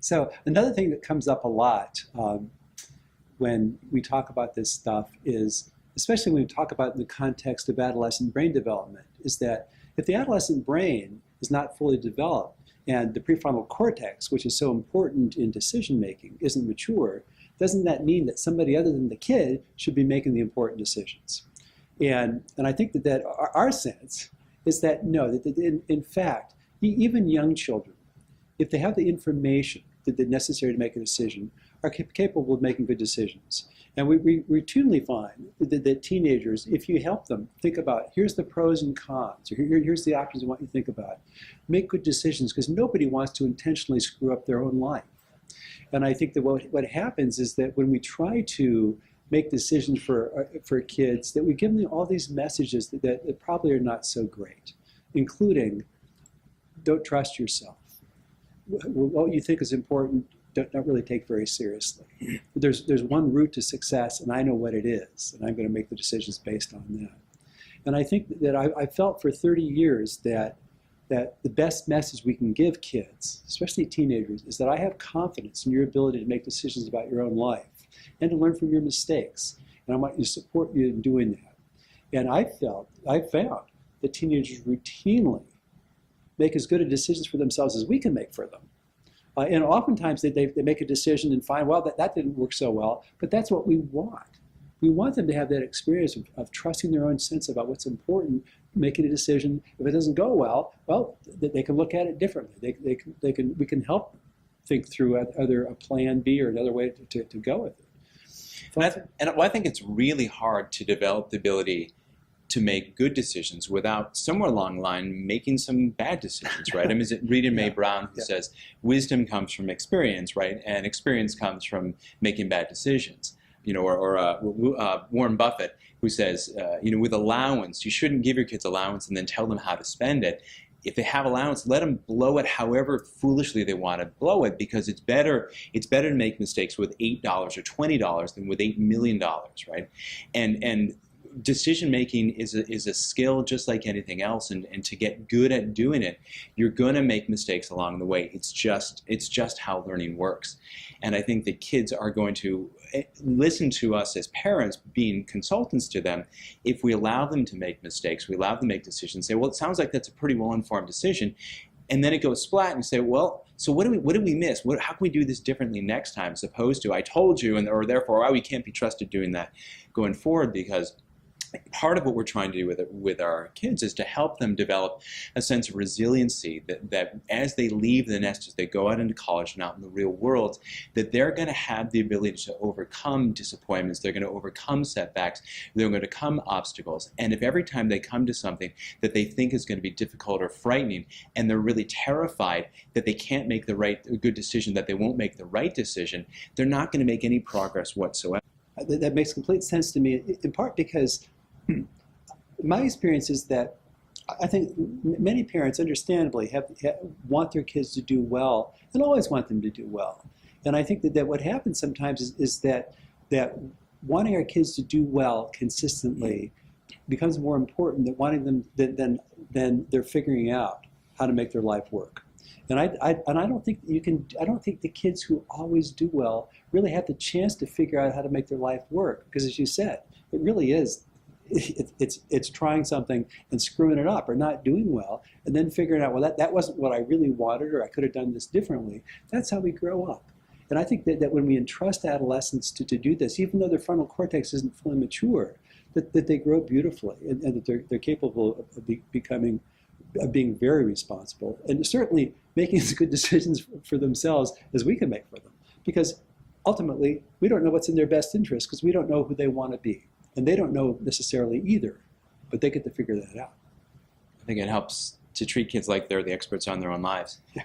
So another thing that comes up a lot when we talk about this stuff is, especially when we talk about in the context of adolescent brain development, is that if the adolescent brain is not fully developed and the prefrontal cortex, which is so important in decision making, isn't mature, doesn't that mean that somebody other than the kid should be making the important decisions? And I think that our sense is that no, that in fact, even young children, if they have the information that is necessary to make a decision, are capable of making good decisions. And we routinely find that teenagers, if you help them think about, here's the pros and cons, or here's the options I want you to think about, make good decisions, because nobody wants to intentionally screw up their own life. And I think that what happens is that when we try to make decisions for kids, that we give them all these messages that probably are not so great, including, don't trust yourself. What you think is important, don't really take very seriously. There's one route to success, and I know what it is, and I'm going to make the decisions based on that. And I think that I felt for 30 years that the best message we can give kids, especially teenagers, is that I have confidence in your ability to make decisions about your own life and to learn from your mistakes. And I want you to support you in doing that. And I found that teenagers routinely make as good a decisions for themselves as we can make for them. And oftentimes they make a decision and find, well, that didn't work so well, but that's what we want. We want them to have that experience of trusting their own sense about what's important, making a decision. If it doesn't go well, they can look at it differently. We can help them think through either a plan B or another way to go with it. I think it's really hard to develop the ability to make good decisions without somewhere along the line making some bad decisions, right? I mean, is it Rita Mae Brown who says wisdom comes from experience, right? And experience comes from making bad decisions. You know, or Warren Buffett who says, you know, with allowance, you shouldn't give your kids allowance and then tell them how to spend it. If they have allowance, let them blow it however foolishly they want to blow it, because it's better to make mistakes with $8 or $20 than with $8 million, right? And decision making is a skill just like anything else, and to get good at doing it, you're going to make mistakes along the way. It's just how learning works. And I think that kids are going to listen to us as parents, being consultants to them, if we allow them to make mistakes, we allow them to make decisions, say, well, it sounds like that's a pretty well-informed decision. And then it goes splat and you say, well, so what did we miss? How can we do this differently next time, as opposed to, I told you, or therefore, we can't be trusted doing that going forward, because part of what we're trying to do with our kids is to help them develop a sense of resiliency, that as they leave the nest, as they go out into college and out in the real world, that they're going to have the ability to overcome disappointments, they're going to overcome setbacks, they're going to overcome obstacles. And if every time they come to something that they think is going to be difficult or frightening, and they're really terrified that they can't make a good decision, that they won't make the right decision, they're not going to make any progress whatsoever. That makes complete sense to me, in part because my experience is that I think many parents, understandably, want their kids to do well and always want them to do well. And I think that what happens sometimes is that wanting our kids to do well consistently becomes more important than wanting them than they're figuring out how to make their life work. And I don't think I don't think the kids who always do well really have the chance to figure out how to make their life work, because, as you said, it really is. It's trying something and screwing it up or not doing well, and then figuring out, well, that wasn't what I really wanted, or I could have done this differently. That's how we grow up. And I think that when we entrust adolescents to do this, even though their frontal cortex isn't fully mature, that they grow beautifully, and that they're capable of being very responsible, and certainly making as good decisions for themselves as we can make for them. Because ultimately, we don't know what's in their best interest, because we don't know who they want to be. And they don't know necessarily either, but they get to figure that out. I think it helps to treat kids like they're the experts on their own lives. Yeah.